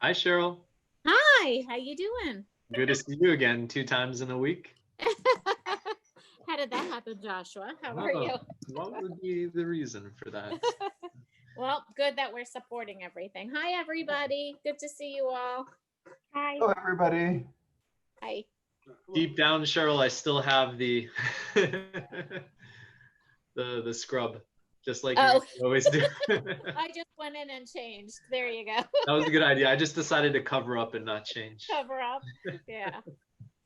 Hi, Cheryl. Hi, how you doing? Good to see you again 2 times in a week. How did that happen, Joshua? How are you? What would be the reason for that? Well, good that we're supporting everything. Hi, everybody. Good to see you all. Hi. Hello, everybody. Hi. Deep down, Cheryl, I still have the the scrub, just like you always do. I just went in and changed. There you go. That was a good idea. I just decided to cover up and not change. Cover up. Yeah.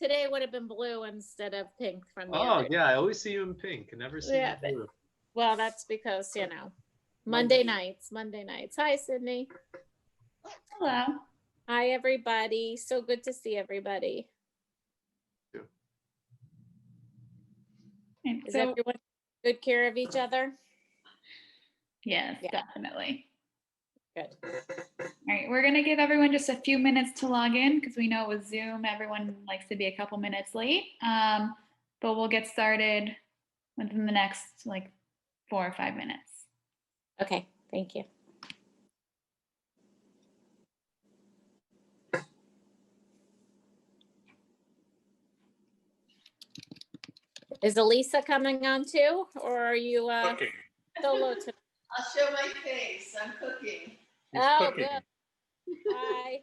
Today would have been blue instead of pink from the Oh, yeah. I always see you in pink. I never see you in blue. Well, that's because, Monday nights. Hi, Sydney. Hello. Hi, everybody. So good to see everybody. Is everyone good care of each other? Yes, definitely. Good. All right, we're going to give everyone just a few minutes to log in because we know with Zoom, everyone likes to be a couple minutes late. But we'll get started within the next 4 or 5 minutes. Okay, thank you. Is Elisa coming on too, or are you cooking? Solo tonight? I'll show my face. I'm cooking. She's cooking. Good. Hi.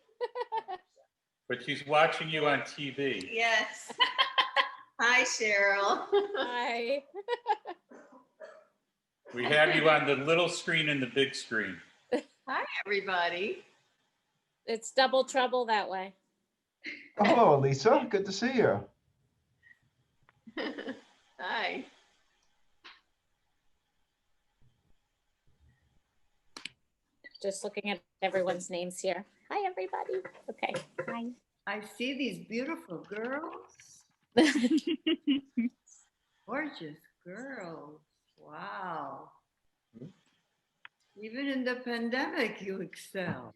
But she's watching you on TV. Yes. Hi, Cheryl. Hi. We have you on the little screen and the big screen. Hi, everybody. It's double trouble that way. Hello, Lisa. Good to see you. Hi. Just looking at everyone's names here. Hi, everybody. Okay. Hi. I see these beautiful girls. Gorgeous girls. Wow. Even in the pandemic, you excel.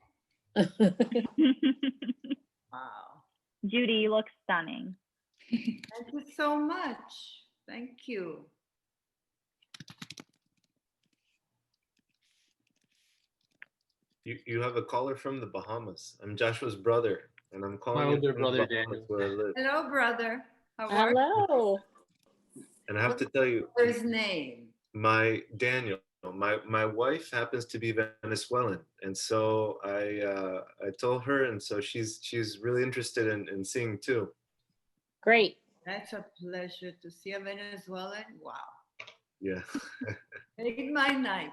Wow. Judy, you look stunning. Thank you so much. Thank you. You have a caller from the Bahamas. I'm Joshua's brother, and I'm calling My you older from brother, the Bahamas Daniel. where I live. Hello, brother. How are you? Hello. And I have to tell you, What's his name? my Daniel, my wife happens to be Venezuelan, and so I told her, and so she's really interested in seeing too. Great. That's a pleasure to see a Venezuelan. Wow. Yeah. Made my night.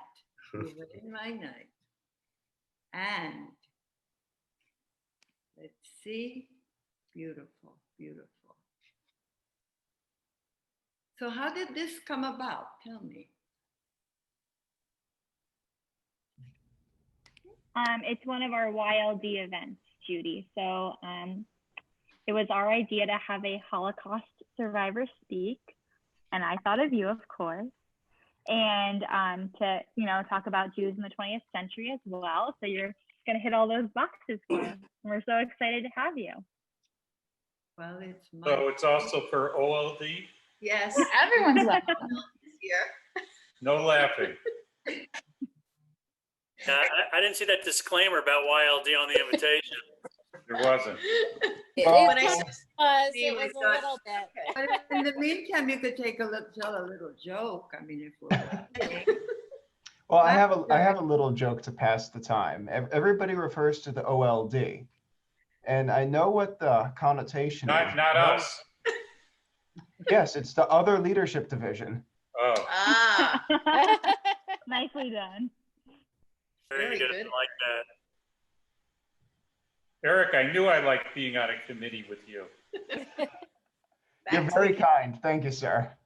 You made my night. And let's see. Beautiful, beautiful. So how did this come about? Tell me. It's one of our YLD events, Judy. So it was our idea to have a Holocaust survivor speak. And I thought of you, of course. And to, talk about Jews in the 20th century as well. So you're going to hit all those boxes for us. We're so excited to have you. Well, it's my... So it's also for OLD? Yes. Everyone's welcome. Here. No laughing. Yeah, I didn't see that disclaimer about YLD on the invitation. There wasn't. It was a little bit. But in the meantime, you could tell a little joke. I mean, if we're Well, I have a little joke to pass the time. Everybody refers to the OLD, and I know what the connotation is. Not us. Yes, it's the Other Leadership Division. Oh. Ah. Nicely done. Very good. I like that. Eric, I knew I liked being on a committee with you. You're very kind. Thank you, sir.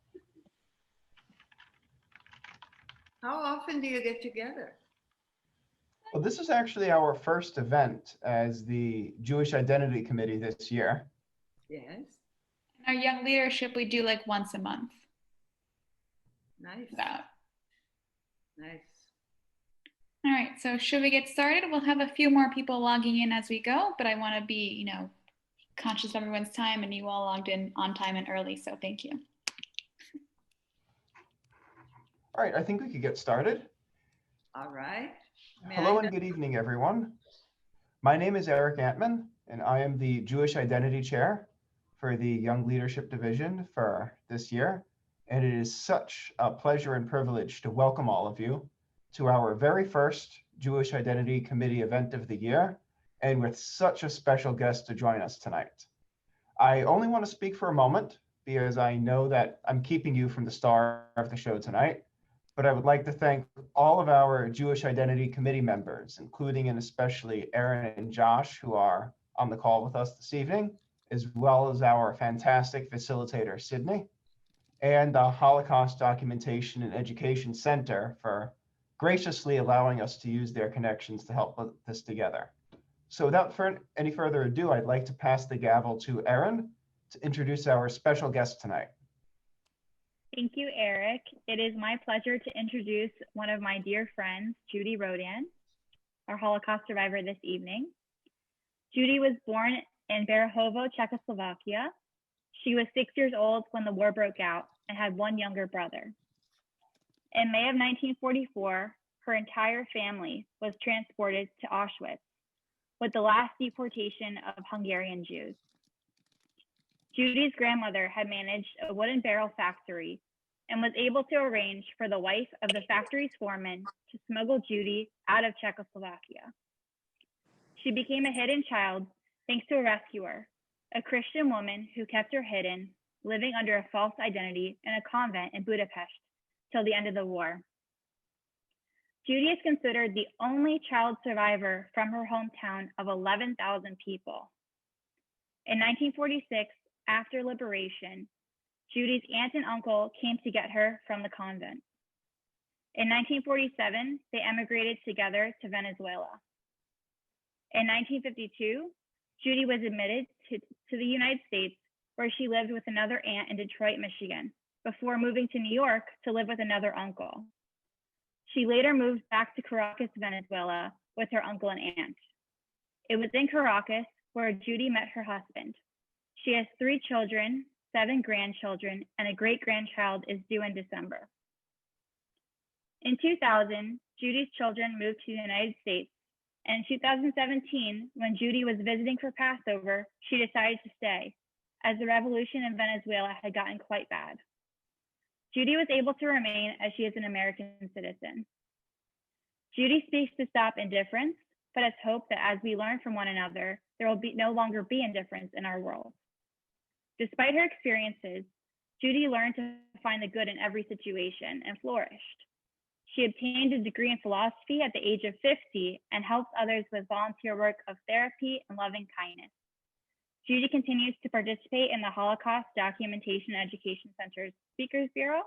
How often do you get together? Well, this is actually our first event as the Jewish Identity Committee this year. Yes. Our young leadership, we do once a month. Nice. About. Nice. All right, so should we get started? We'll have a few more people logging in as we go, but I want to be, conscious of everyone's time, and you all logged in on time and early, so thank you. All right, I think we could get started. All right. Hello and good evening, everyone. My name is Eric Antman, and I am the Jewish Identity Chair for the Young Leadership Division for this year. And it is such a pleasure and privilege to welcome all of you to our very first Jewish Identity Committee event of the year, and with such a special guest to join us tonight. I only want to speak for a moment because I know that I'm keeping you from the star of the show tonight, but I would like to thank all of our Jewish Identity Committee members, including and especially Aaron and Josh, who are on the call with us this evening, as well as our fantastic facilitator, Sydney, and the Holocaust Documentation and Education Center for graciously allowing us to use their connections to help put this together. So without any further ado, I'd like to pass the gavel to Aaron to introduce our special guest tonight. Thank you, Eric. It is my pleasure to introduce one of my dear friends, Judy Rodan, our Holocaust survivor this evening. Judy was born in Berehovo, Czechoslovakia. She was 6 years old when the war broke out and had one younger brother. In May of 1944, her entire family was transported to Auschwitz, with the last deportation of Hungarian Jews. Judy's grandmother had managed a wooden barrel factory and was able to arrange for the wife of the factory's foreman to smuggle Judy out of Czechoslovakia. She became a hidden child thanks to a rescuer, a Christian woman who kept her hidden, living under a false identity in a convent in Budapest till the end of the war. Judy is considered the only child survivor from her hometown of 11,000 people. In 1946, after liberation, Judy's aunt and uncle came to get her from the convent. In 1947, they emigrated together to Venezuela. In 1952, Judy was admitted to the United States, where she lived with another aunt in Detroit, Michigan, before moving to New York to live with another uncle. She later moved back to Caracas, Venezuela, with her uncle and aunt. It was in Caracas where Judy met her husband. She has 3 children, 7 grandchildren, and a great-grandchild is due in December. In 2000, Judy's children moved to the United States. And in 2017, when Judy was visiting for Passover, she decided to stay, as the revolution in Venezuela had gotten quite bad. Judy was able to remain as she is an American citizen. Judy speaks to stop indifference, but has hope that as we learn from one another, there will no longer be indifference in our world. Despite her experiences, Judy learned to find the good in every situation and flourished. She obtained a degree in philosophy at the age of 50 and helps others with volunteer work of therapy and loving kindness. Judy continues to participate in the Holocaust Documentation and Education Center's Speakers Bureau,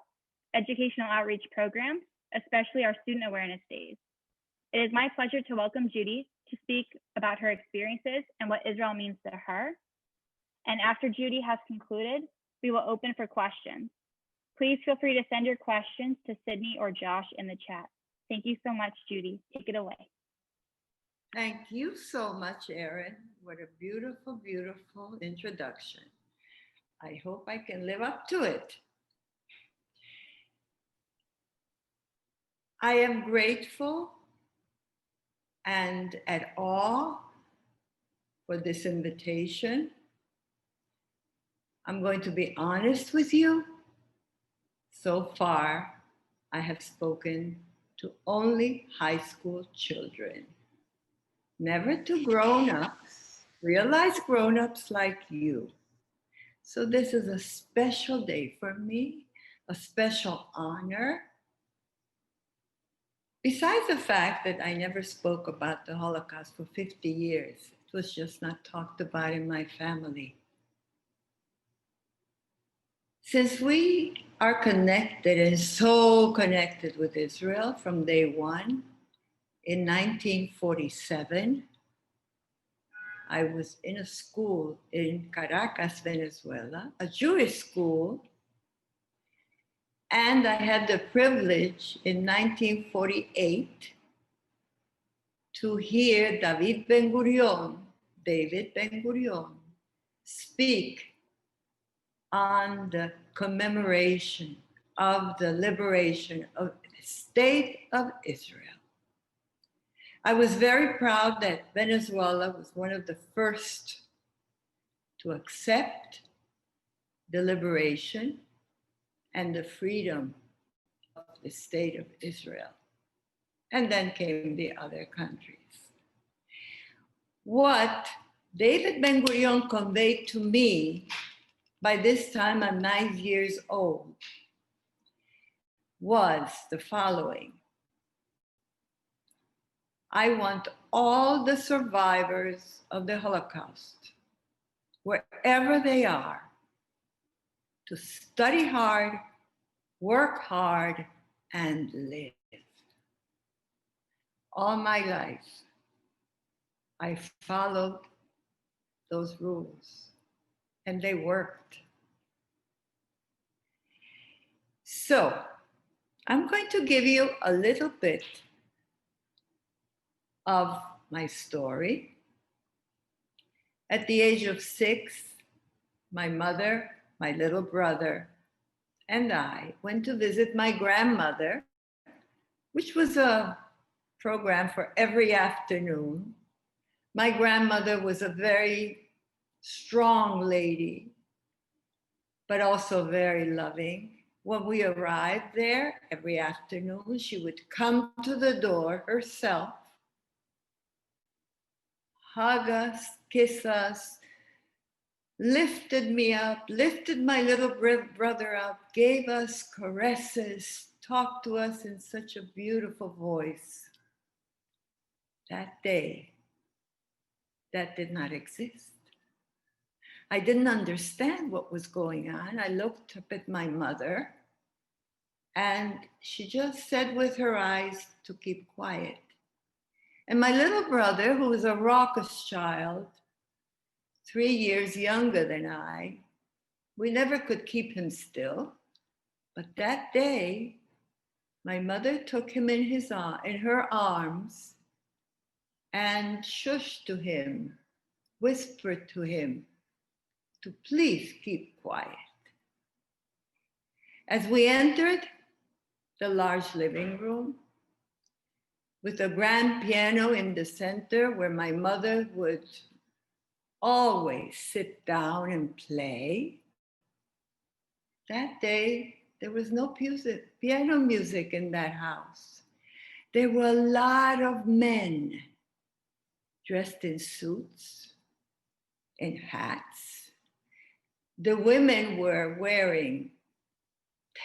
educational outreach programs, especially our student awareness days. It is my pleasure to welcome Judy to speak about her experiences and what Israel means to her. And after Judy has concluded, we will open for questions. Please feel free to send your questions to Sydney or Josh in the chat. Thank you so much, Judy. Take it away. Thank you so much, Erin. What a beautiful, beautiful introduction. I hope I can live up to it. I am grateful and at awe for this invitation. I'm going to be honest with you. So far, I have spoken to only high school children, never to grown-ups, realized grown-ups like you. So this is a special day for me, a special honor. Besides the fact that I never spoke about the Holocaust for 50 years, it was just not talked about in my family. Since we are connected and so connected with Israel from day one, in 1947, I was in a school in Caracas, Venezuela, a Jewish school, and I had the privilege in 1948 to hear David Ben-Gurion speak on the commemoration of the liberation of the state of Israel. I was very proud that Venezuela was one of the first to accept the liberation and the freedom of the state of Israel. And then came the other countries. What David Ben-Gurion conveyed to me, by this time I'm 9 years old, was the following. I want all the survivors of the Holocaust, wherever they are, to study hard, work hard, and live. All my life, I followed those rules, and they worked. So, I'm going to give you a little bit of my story. At the age of 6, my mother, my little brother, and I went to visit my grandmother, which was a program for every afternoon. My grandmother was a very strong lady, but also very loving. When we arrived there every afternoon, she would come to the door herself, hug us, kiss us, lifted me up, lifted my little brother up, gave us caresses, talked to us in such a beautiful voice. That day, that did not exist. I didn't understand what was going on. I looked up at my mother, and she just said with her eyes to keep quiet. And my little brother, who was a raucous child, 3 years younger than I, we never could keep him still. But that day, my mother took him in her arms and shushed to him, whispered to him to please keep quiet. As we entered the large living room, with a grand piano in the center where my mother would always sit down and play, that day there was no piano music in that house. There were a lot of men dressed in suits and hats. The women were wearing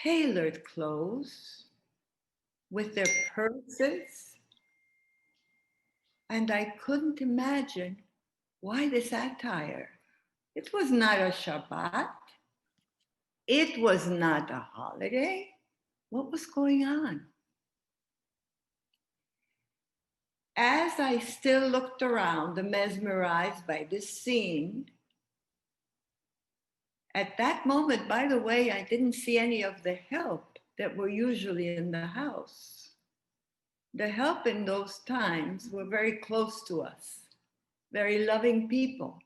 tailored clothes with their purses. And I couldn't imagine why this attire. It was not a Shabbat. It was not a holiday. What was going on? As I still looked around, mesmerized by this scene, at that moment, by the way, I didn't see any of the help that were usually in the house. The help in those times were very close to us, very loving people.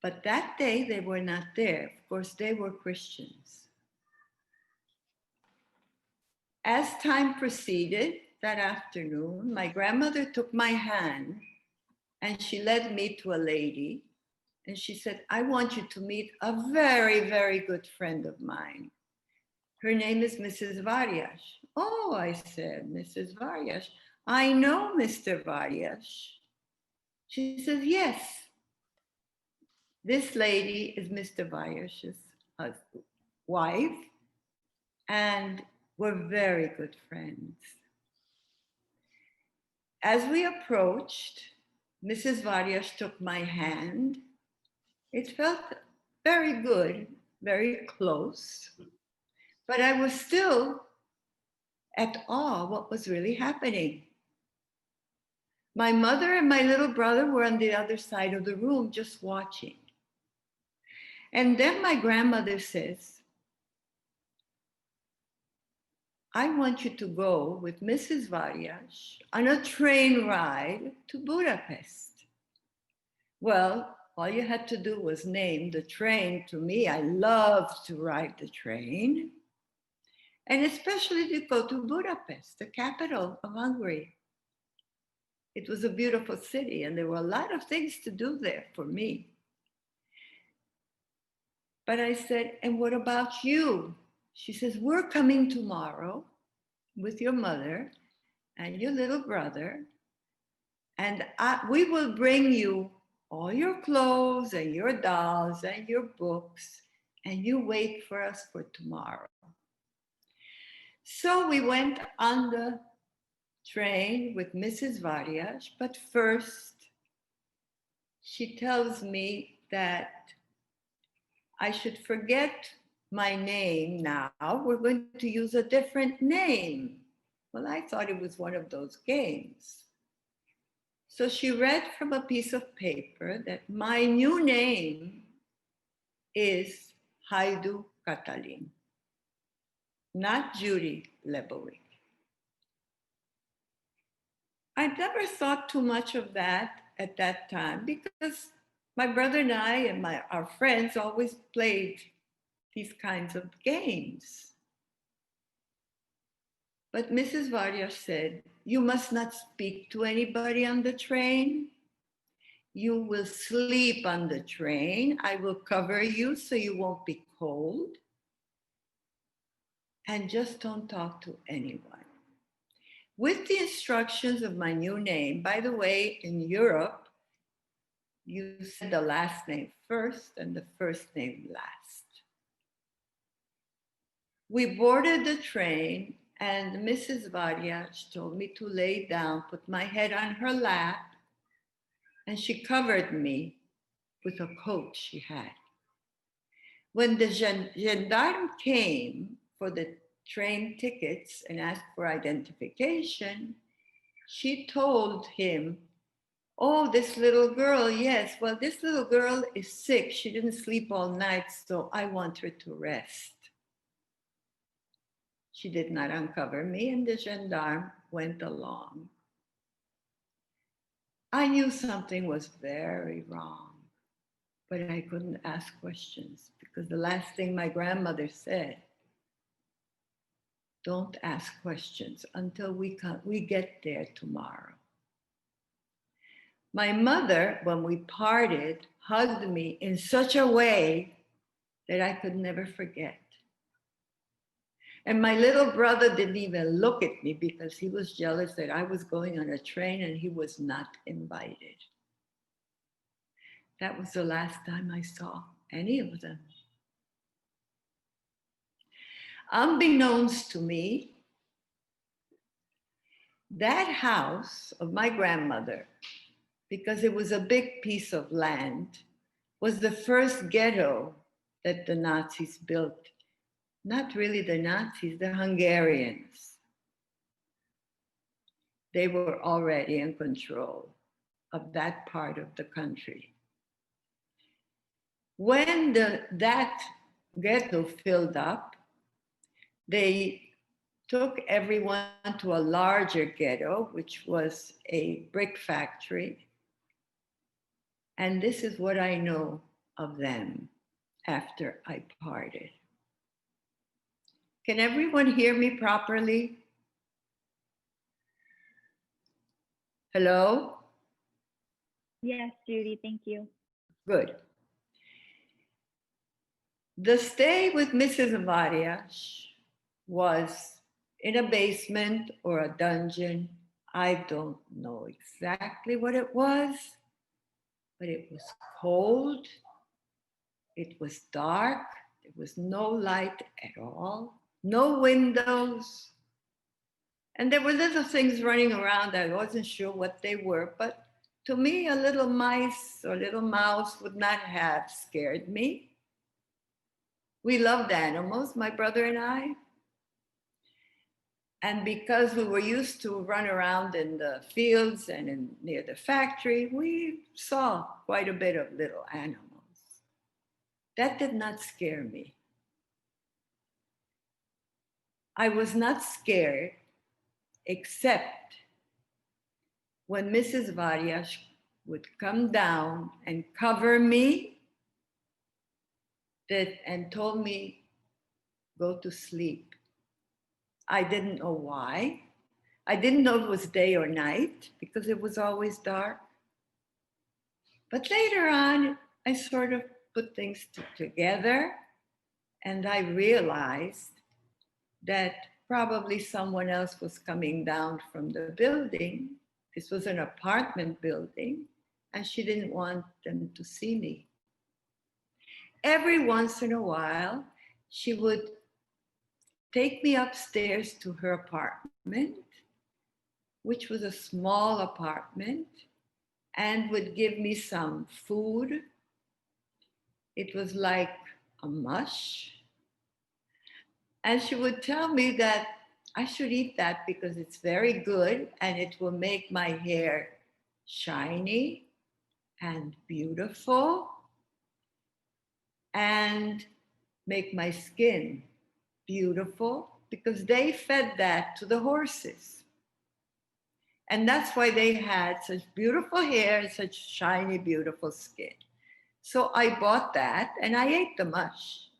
But that day they were not there. Of course, they were Christians. As time proceeded that afternoon, my grandmother took my hand and she led me to a lady. And she said, I want you to meet a very, very good friend of mine. Her name is Mrs. Varias. Oh, I said, Mrs. Varias. I know Mr. Varias. She says, yes. This lady is Mr. Varias' wife, and we're very good friends. As we approached, Mrs. Varias took my hand. It felt very good, very close, but I was still at awe what was really happening. My mother and my little brother were on the other side of the room just watching. And then my grandmother says, I want you to go with Mrs. Varias on a train ride to Budapest. Well, all you had to do was name the train to me. I loved to ride the train. and especially to go to Budapest, the capital of Hungary. It was a beautiful city, and there were a lot of things to do there for me. But I said, and what about you? She says, we're coming tomorrow with your mother and your little brother, and we will bring you all your clothes and your dolls and your books, and you wait for us for tomorrow. So we went on the train with Mrs. Varias, but first she tells me that I should forget my name now. We're going to use a different name. Well, I thought it was one of those games. So she read from a piece of paper that my new name is Haidu Catalin, not Judy Lebowitz. I never thought too much of that at that time because my brother and I and our friends always played these kinds of games. But Mrs. Varias said, you must not speak to anybody on the train. You will sleep on the train. I will cover you so you won't be cold. And just don't talk to anyone. With the instructions of my new name, by the way, in Europe, you said the last name first and the first name last. We boarded the train and Mrs. Varias told me to lay down, put my head on her lap, and she covered me with a coat she had. When the gendarme came for the train tickets and asked for identification, she told him, oh, this little girl, yes, well, this little girl is sick. She didn't sleep all night, so I want her to rest. She did not uncover me, and the gendarme went along. I knew something was very wrong, but I couldn't ask questions because the last thing my grandmother said, don't ask questions until we get there tomorrow. My mother, when we parted, hugged me in such a way that I could never forget. And my little brother didn't even look at me because he was jealous that I was going on a train and he was not invited. That was the last time I saw any of them. Unbeknownst to me, that house of my grandmother, because it was a big piece of land, was the first ghetto that the Nazis built. Not really the Nazis, the Hungarians. They were already in control of that part of the country. When that ghetto filled up, they took everyone to a larger ghetto, which was a brick factory. And this is what I know of them after I parted. Can everyone hear me properly? Hello? Yes, Judy, thank you. Good. The stay with Mrs. Varias was in a basement or a dungeon. I don't know exactly what it was, but it was cold. It was dark. There was no light at all, no windows. And there were little things running around. I wasn't sure what they were, but to me, a little mice or little mouse would not have scared me. We loved animals, my brother and I. And because we were used to run around in the fields and near the factory, we saw quite a bit of little animals. That did not scare me. I was not scared except when Mrs. Varias would come down and cover me and told me, go to sleep. I didn't know why. I didn't know it was day or night because it was always dark. But later on, I sort of put things together and I realized that probably someone else was coming down from the building. This was an apartment building, and she didn't want them to see me. Every once in a while, she would take me upstairs to her apartment, which was a small apartment, and would give me some food. It was like a mush. And she would tell me that I should eat that because it's very good and it will make my hair shiny and beautiful and make my skin beautiful, because they fed that to the horses. And that's why they had such beautiful hair and such shiny, beautiful skin. So I bought that and I ate the mush.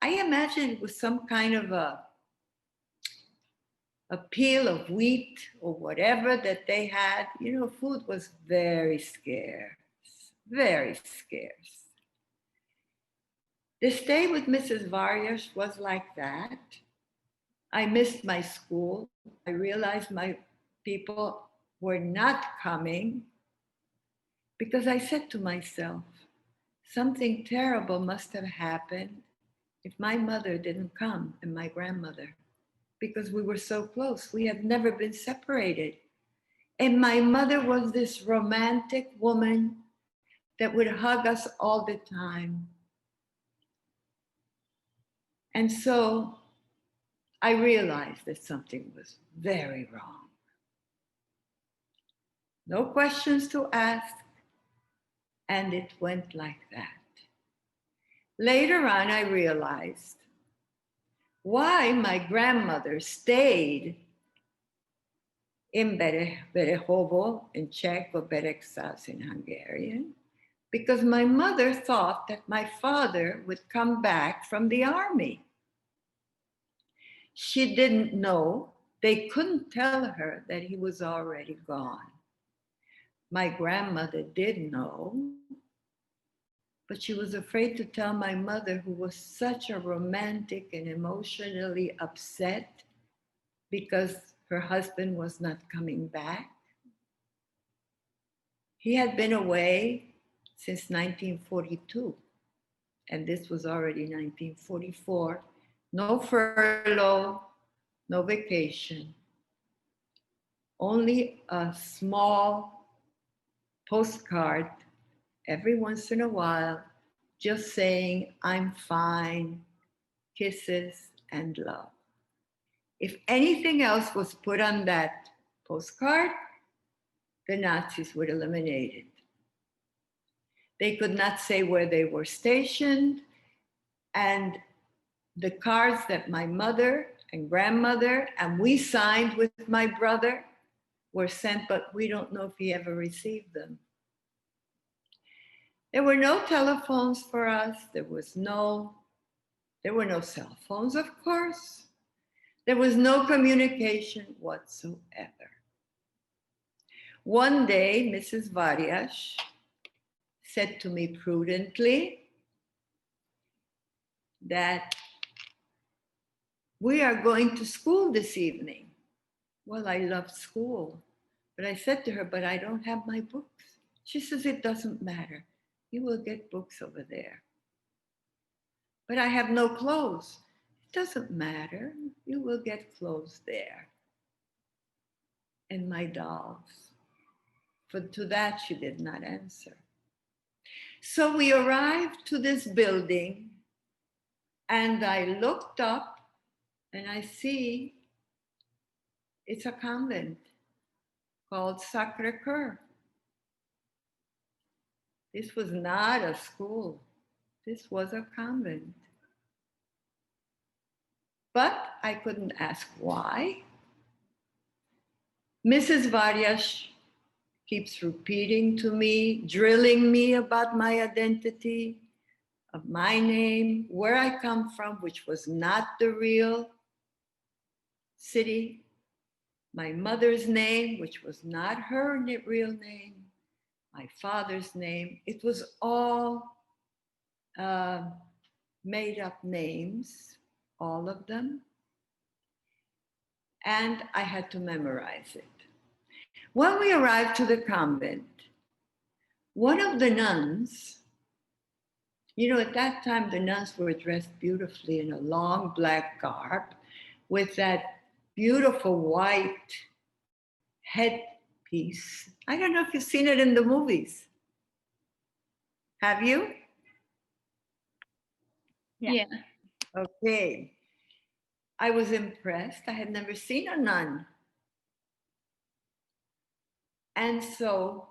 I imagine it was some kind of a peel of wheat or whatever that they had. You know, food was very scarce, very scarce. The stay with Mrs. Vargas was like that. I missed my school. I realized my people were not coming because I said to myself, something terrible must have happened if my mother didn't come and my grandmother, because we were so close. We had never been separated. And my mother was this romantic woman that would hug us all the time. And so I realized that something was very wrong. No questions to ask, and it went like that. Later on, I realized why my grandmother stayed in Berehovo in Czech or Beregszás in Hungarian, because my mother thought that my father would come back from the army. She didn't know, they couldn't tell her that he was already gone. My grandmother did know, but she was afraid to tell my mother, who was such a romantic and emotionally upset because her husband was not coming back. He had been away since 1942, and this was already 1944. No furlough, no vacation, only a small postcard every once in a while, just saying, I'm fine, kisses and love. If anything else was put on that postcard, the Nazis would eliminate it. They could not say where they were stationed, and the cards that my mother and grandmother and we signed with my brother were sent, but we don't know if he ever received them. There were no telephones for us. There were no cell phones, of course. There was no communication whatsoever. One day, Mrs. Varias said to me prudently that we are going to school this evening. Well, I loved school, but I said to her, but I don't have my books. She says, it doesn't matter. You will get books over there. But I have no clothes. It doesn't matter. You will get clothes there. And my dolls. To that, she did not answer. So we arrived to this building, and I looked up and I see it's a convent called Sacré-Cœur. This was not a school. This was a convent. But I couldn't ask why. Mrs. Varias keeps repeating to me, drilling me about my identity, of my name, where I come from, which was not the real city, my mother's name, which was not her real name, my father's name. It was all made up names, all of them. And I had to memorize it. When we arrived to the convent, one of the nuns, you know, at that time, the nuns were dressed beautifully in a long black garb with that beautiful white headpiece. I don't know if you've seen it in the movies. Have you? Yeah. Okay. I was impressed. I had never seen a nun. And so,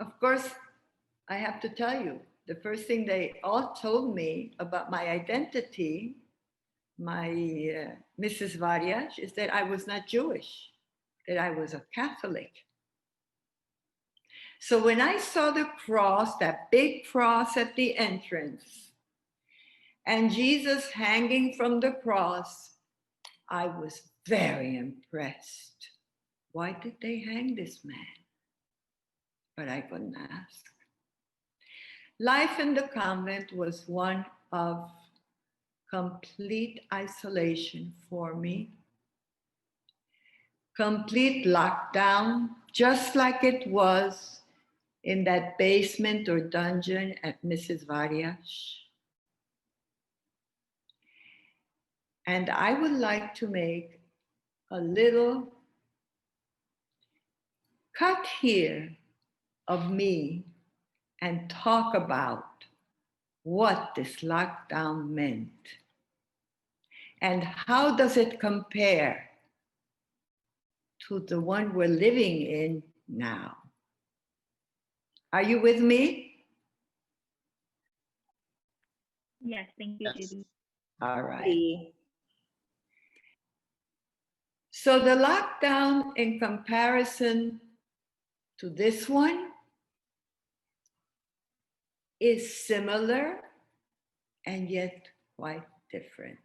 of course, I have to tell you, the first thing they all told me about my identity, my Mrs. Varias, is that I was not Jewish, that I was a Catholic. So when I saw the cross, that big cross at the entrance, and Jesus hanging from the cross, I was very impressed. Why did they hang this man? But I couldn't ask. Life in the convent was one of complete isolation for me. Complete lockdown, just like it was in that basement or dungeon at Mrs. Varias. And I would like to make a little cut here of me and talk about what this lockdown meant and how does it compare to the one we're living in now. Are you with me? Yes, thank you, Yes. Judy. All right. So the lockdown in comparison to this one is similar and yet quite different.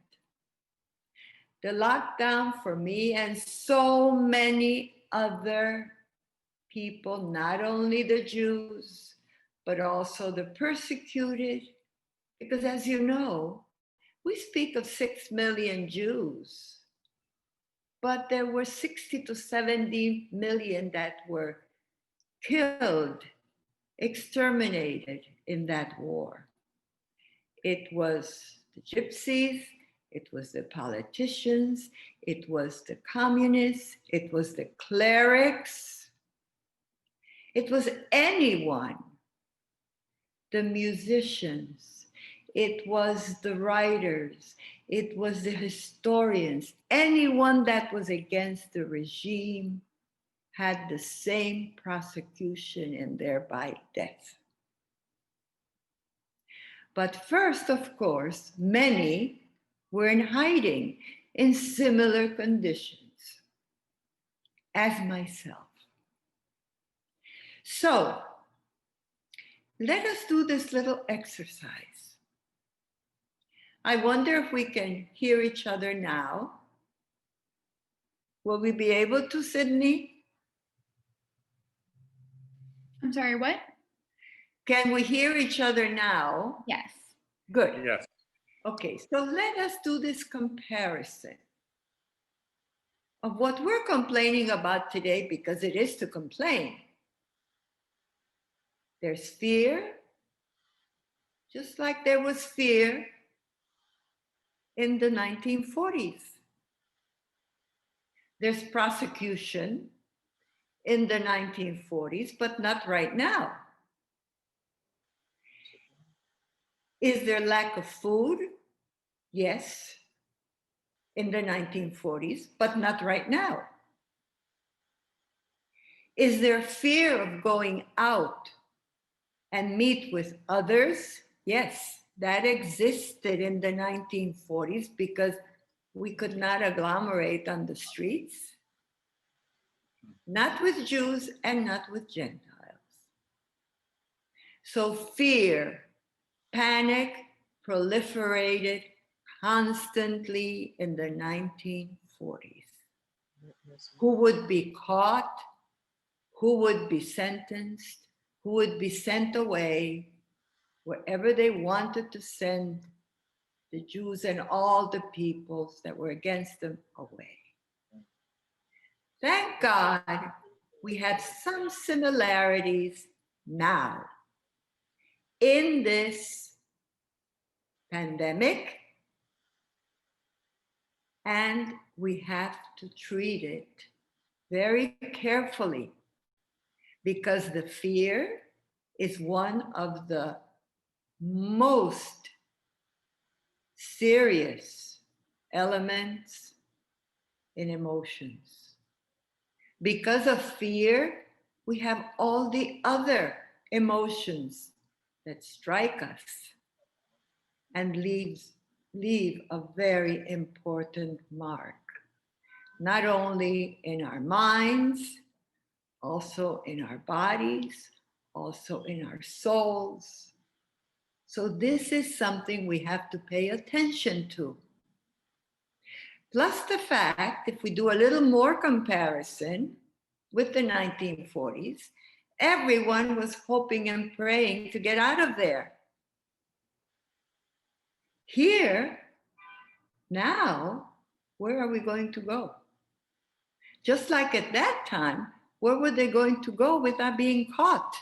The lockdown for me and so many other people, not only the Jews, but also the persecuted, because as you know, we speak of 6 million Jews, but there were 60 to 70 million that were killed, exterminated in that war. It was the gypsies, it was the politicians, it was the communists, it was the clerics, it was anyone, the musicians, it was the writers, it was the historians, anyone that was against the regime had the same prosecution and thereby death. But first, of course, many were in hiding in similar conditions as myself. So let us do this little exercise. I wonder if we can hear each other now. Will we be able to, Sydney? I'm sorry, what? Can we hear each other now? Yes. Good. Yes. Okay, so let us do this comparison of what we're complaining about today, because it is to complain. There's fear, just like there was fear in the 1940s. There's prosecution in the 1940s, but not right now. Is there lack of food? Yes, in the 1940s, but not right now. Is there fear of going out and meet with others? Yes, that existed in the 1940s because we could not agglomerate on the streets, not with Jews and not with Gentiles. So fear, panic proliferated constantly in the 1940s. Who would be caught, who would be sentenced, who would be sent away wherever they wanted to send the Jews and all the peoples that were against them away. Thank God we have some similarities now in this pandemic, and we have to treat it very carefully because the fear is one of the most serious elements in emotions. Because of fear, we have all the other emotions that strike us and leave a very important mark, not only in our minds, also in our bodies, also in our souls. So this is something we have to pay attention to. Plus the fact, if we do a little more comparison with the 1940s, everyone was hoping and praying to get out of there. Here, now, where are we going to go? Just like at that time, where were they going to go without being caught?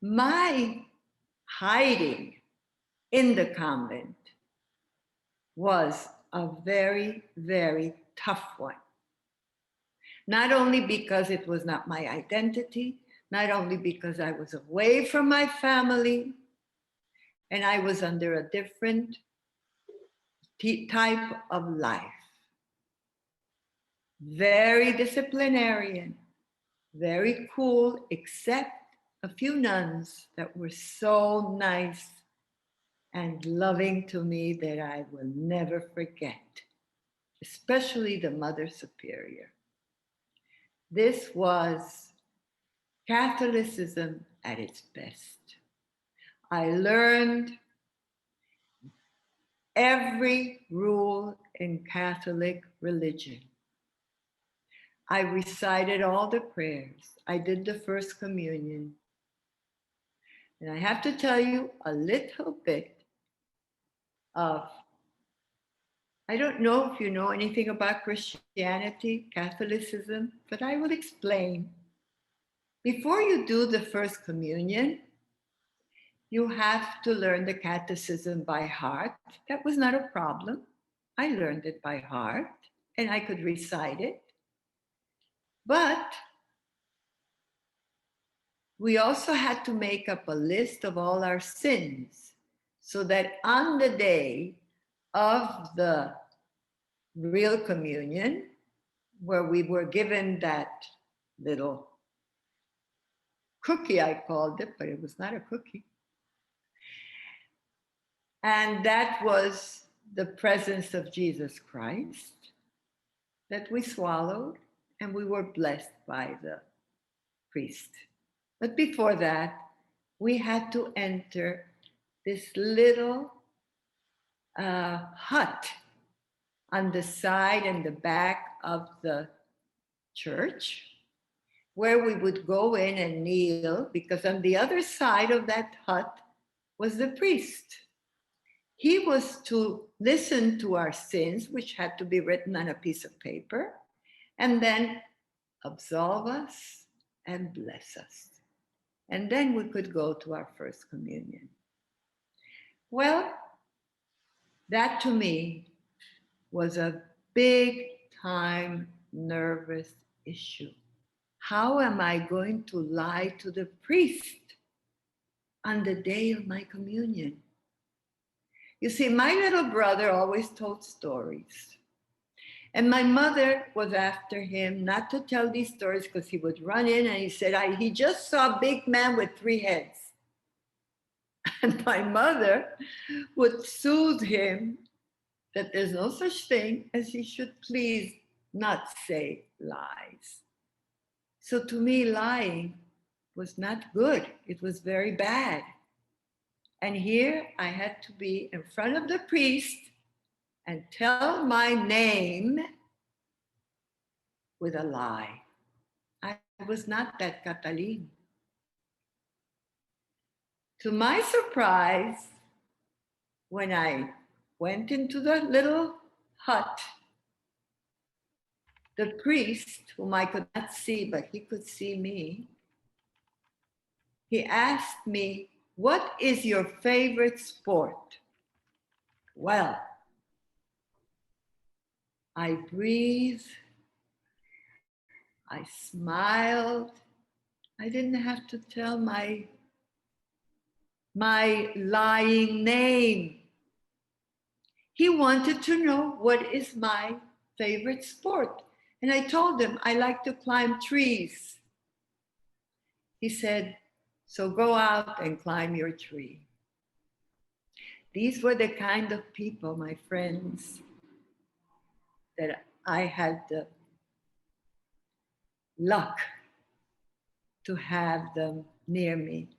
My hiding in the convent was a very, very tough one. Not only because it was not my identity, not only because I was away from my family, and I was under a different type of life. Very disciplinarian, very cool, except a few nuns that were so nice and loving to me that I will never forget, especially the Mother Superior. This was Catholicism at its best. I learned every rule in Catholic religion. I recited all the prayers. I did the First Communion. And I have to tell you a little bit of, I don't know if you know anything about Christianity, Catholicism, but I will explain. Before you do the First Communion, you have to learn the catechism by heart. That was not a problem. I learned it by heart and I could recite it. But we also had to make up a list of all our sins so that on the day of the real communion, where we were given that little cookie, I called it, but it was not a cookie. And that was the presence of Jesus Christ that we swallowed, and we were blessed by the priest. But before that, we had to enter this little hut on the side and the back of the church, where we would go in and kneel, because on the other side of that hut was the priest. He was to listen to our sins, which had to be written on a piece of paper, and then absolve us and bless us. And then we could go to our First Communion. Well, that to me was a big time nervous issue. How am I going to lie to the priest on the day of my communion? You see, my little brother always told stories. And my mother was after him not to tell these stories because he would run in and he said, he just saw a big man with 3 heads. And my mother would soothe him that there's no such thing as he should please not say lies. So to me, lying was not good. It was very bad. And here I had to be in front of the priest and tell my name with a lie. I was not that Catalin. To my surprise, when I went into the little hut, the priest, whom I could not see, but he could see me, he asked me, "What is your favorite sport?" Well, I breathed, I smiled. I didn't have to tell my lying name. He wanted to know what is my favorite sport. And I told him I like to climb trees. He said, "So go out and climb your tree." These were the kind of people, my friends, that I had the luck to have them near me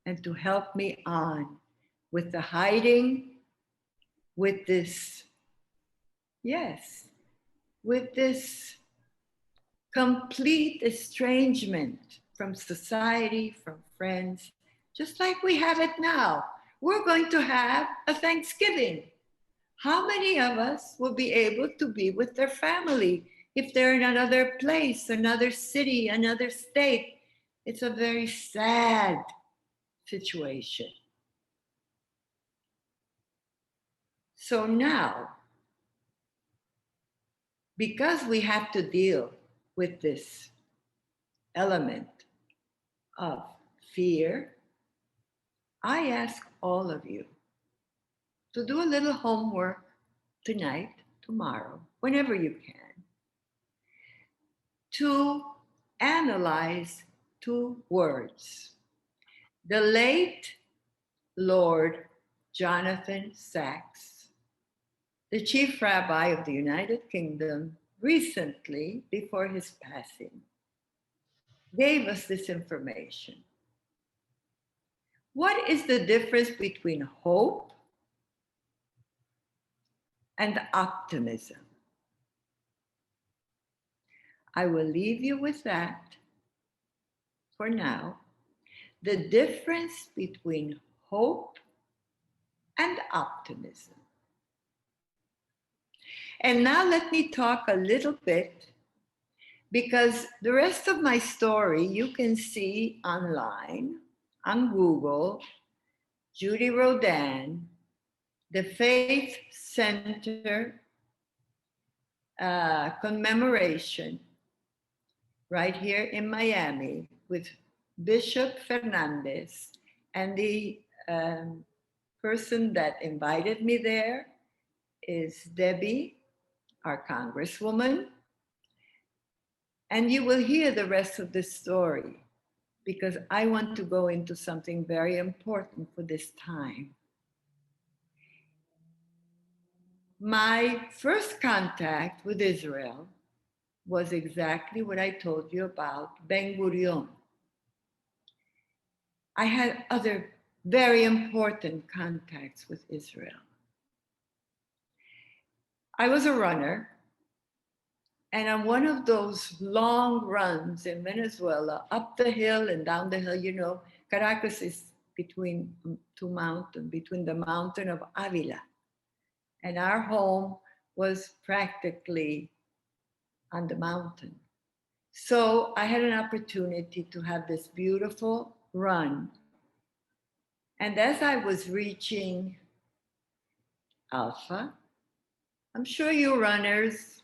and to help me on with the hiding, with this, yes, with this complete estrangement from society, from friends, just like we have it now. We're going to have a Thanksgiving. How many of us will be able to be with their family if they're in another place, another city, another state? It's a very sad situation. So now, because we have to deal with this element of fear, I ask all of you to do a little homework tonight, tomorrow, whenever you can, to analyze 2 words. The late Lord Jonathan Sacks, the chief rabbi of the United Kingdom, recently, before his passing, gave us this information. What is the difference between hope and optimism? I will leave you with that for now. The difference between hope and optimism. And now let me talk a little bit, because the rest of my story you can see online, on Google, Judy Rodan, the Faith Center commemoration right here in Miami with Bishop Fernandez, and the person that invited me there is Debbie, our Congresswoman. And you will hear the rest of the story, because I want to go into something very important for this time. My first contact with Israel was exactly what I told you about Ben Gurion. I had other very important contacts with Israel. I was a runner, and on one of those long runs in Venezuela, up the hill and down the hill, you know, Caracas is between 2 mountains, between the mountain of Avila. And our home was practically on the mountain. So I had an opportunity to have this beautiful run. And as I was reaching Alpha, I'm sure you runners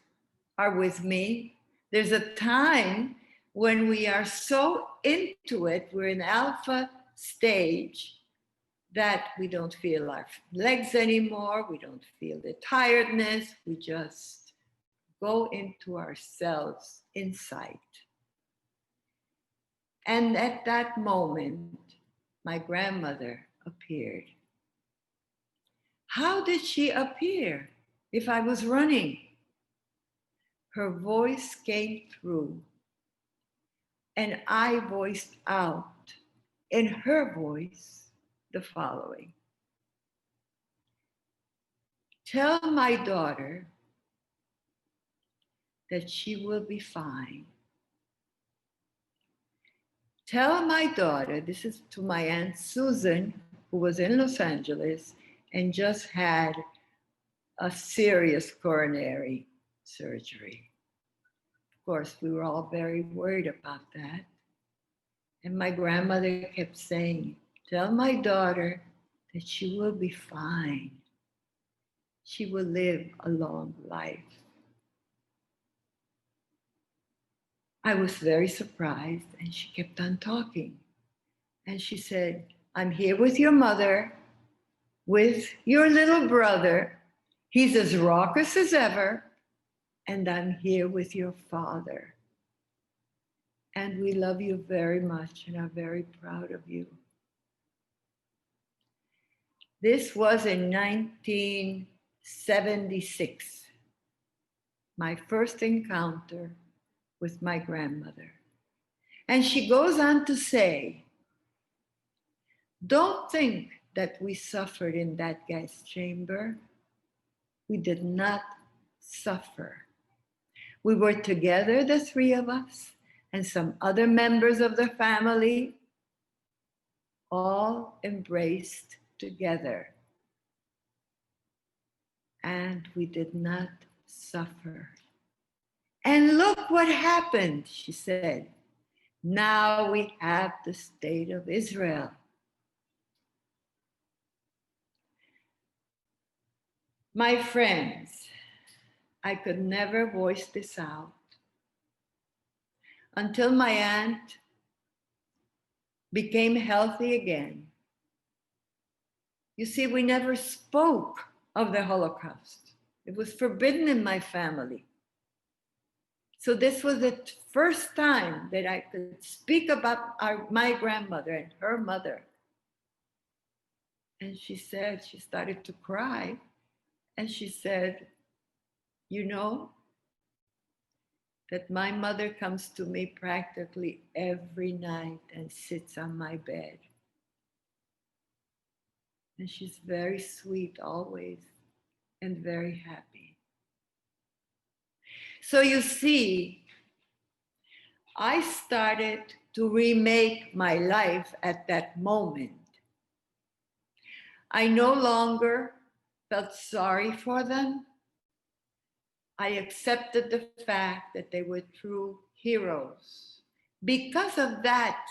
are with me. There's a time when we are so into it, we're in Alpha stage, that we don't feel our legs anymore, we don't feel the tiredness, we just go into ourselves inside. And at that moment, my grandmother appeared. How did she appear if I was running? Her voice came through, and I voiced out in her voice the following: tell my daughter that she will be fine. Tell my daughter, this is to my Aunt Susan, who was in Los Angeles and just had a serious coronary surgery. Of course, we were all very worried about that. And my grandmother kept saying, tell my daughter that she will be fine. She will live a long life. I was very surprised, and she kept on talking. And she said, I'm here with your mother, with your little brother. He's as raucous as ever. And I'm here with your father. And we love you very much and are very proud of you. This was in 1976, my first encounter with my grandmother. And she goes on to say, don't think that we suffered in that gas chamber. We did not suffer. We were together, the three of us, and some other members of the family, all embraced together. And we did not suffer. And look what happened, she said. Now we have the state of Israel. My friends, I could never voice this out until my aunt became healthy again. You see, we never spoke of the Holocaust. It was forbidden in my family. So this was the first time that I could speak about my grandmother and her mother. And she said, she started to cry. And she said, you know, that my mother comes to me practically every night and sits on my bed. And she's very sweet always and very happy. So you see, I started to remake my life at that moment. I no longer felt sorry for them. I accepted the fact that they were true heroes. Because of that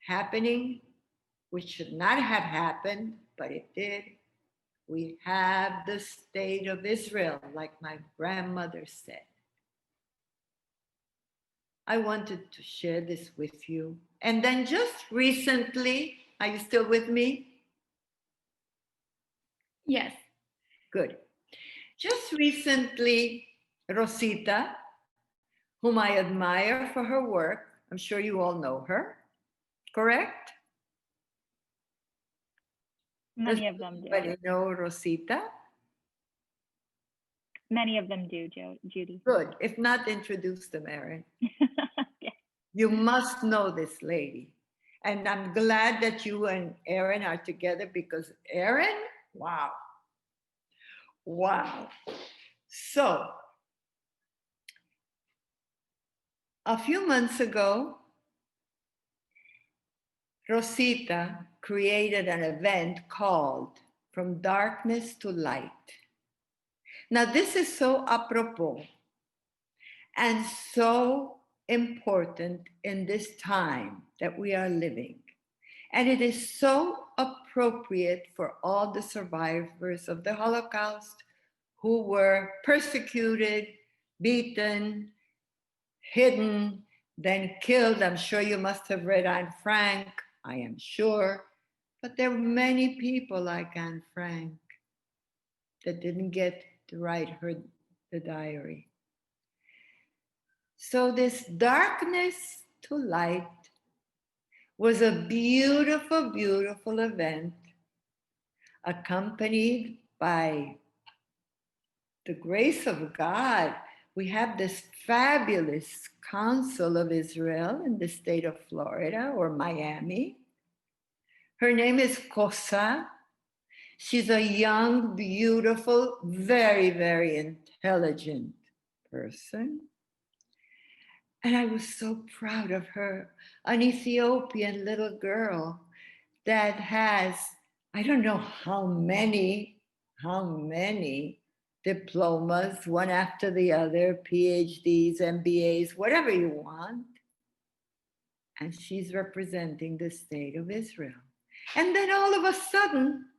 happening, which should not have happened, but it did, we have the state of Israel, like my grandmother said. I wanted to share this with you. And then just recently, are you still with me? Yes. Good. Just recently, Rosita, whom I admire for her work, I'm sure you all know her, correct? Many of them do. Everybody know Rosita? Many of them do, Judy. Good. If not, introduce them, Erin. Yeah. You must know this lady. And I'm glad that you and Erin are together because Erin, wow. Wow. So, a few months ago, Rosita created an event called From Darkness to Light. Now, this is so apropos and so important in this time that we are living. And it is so appropriate for all the survivors of the Holocaust who were persecuted, beaten, hidden, then killed. I'm sure you must have read Anne Frank, I am sure. But there were many people like Anne Frank that didn't get to write the diary. So this darkness to light was a beautiful, beautiful event accompanied by the grace of God. We have this fabulous Council of Israel in the state of Florida or Miami. Her name is Kosa. She's a young, beautiful, very, very intelligent person. And I was so proud of her, an Ethiopian little girl that has, I don't know how many diplomas, one after the other, PhDs, MBAs, whatever you want. And she's representing the state of Israel. And then all of a sudden,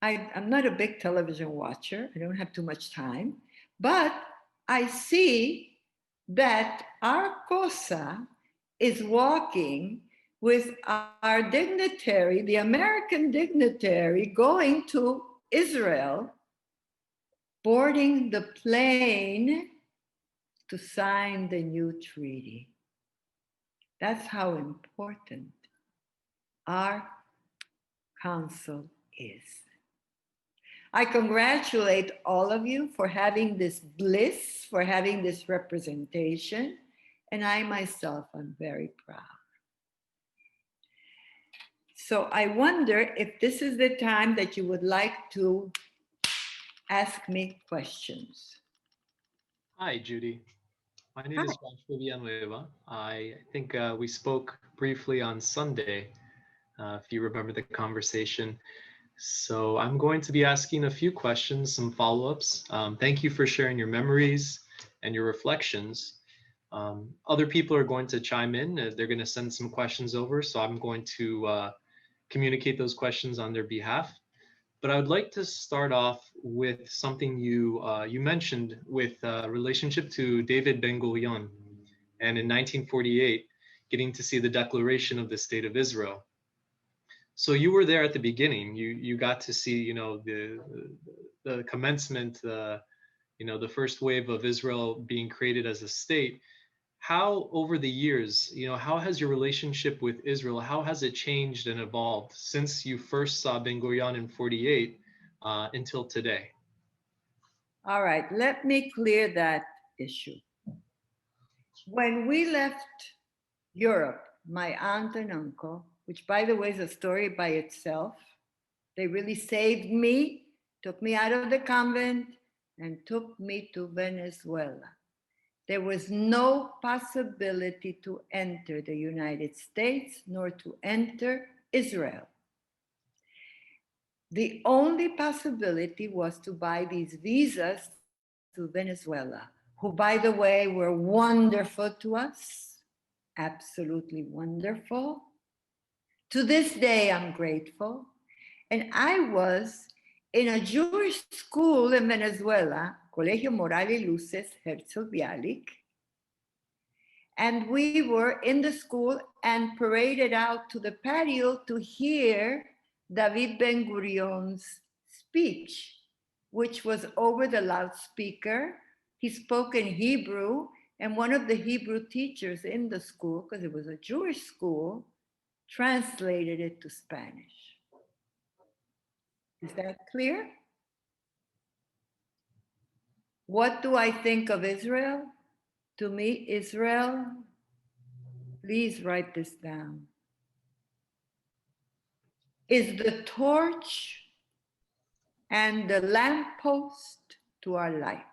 I'm not a big television watcher. I don't have too much time, but I see that our COSA is walking with our dignitary, the American dignitary, going to Israel, boarding the plane to sign the new treaty. That's how important our council is. I congratulate all of you for having this bliss, for having this representation, and I myself am very proud. So I wonder if this is the time that you would like to ask me questions. Hi, Judy. My name is Joshua Villanueva. I think we spoke briefly on Sunday, if you remember the conversation. So I'm going to be asking a few questions, some follow-ups. Thank you for sharing your memories and your reflections. Other people are going to chime in. They're going to send some questions over, so I'm going to communicate those questions on their behalf. But I would like to start off with something you mentioned with relationship to David Ben-Gurion, and in 1948, getting to see the declaration of the State of Israel. So you were there at the beginning. You got to see, you know, the commencement, you know, the first wave of Israel being created as a state. How over the years, you know, how has your relationship with Israel, how has it changed and evolved since you first saw Ben Gurion in 48 until today? All right, let me clear that issue. When we left Europe, my aunt and uncle, which by the way is a story by itself, they really saved me, took me out of the convent and took me to Venezuela. There was no possibility to enter the United States nor to enter Israel. The only possibility was to buy these visas to Venezuela, who, by the way, were wonderful to us, absolutely wonderful. To this day, I'm grateful. And I was in a Jewish school in Venezuela, Colegio Moral y Luces, Herzl Bialik. And we were in the school and paraded out to the patio to hear David Ben-Gurion's speech, which was over the loudspeaker. He spoke in Hebrew, and one of the Hebrew teachers in the school, because it was a Jewish school, translated it to Spanish. Is that clear? What do I think of Israel? To me, Israel, please write this down, is the torch and the lamppost to our light.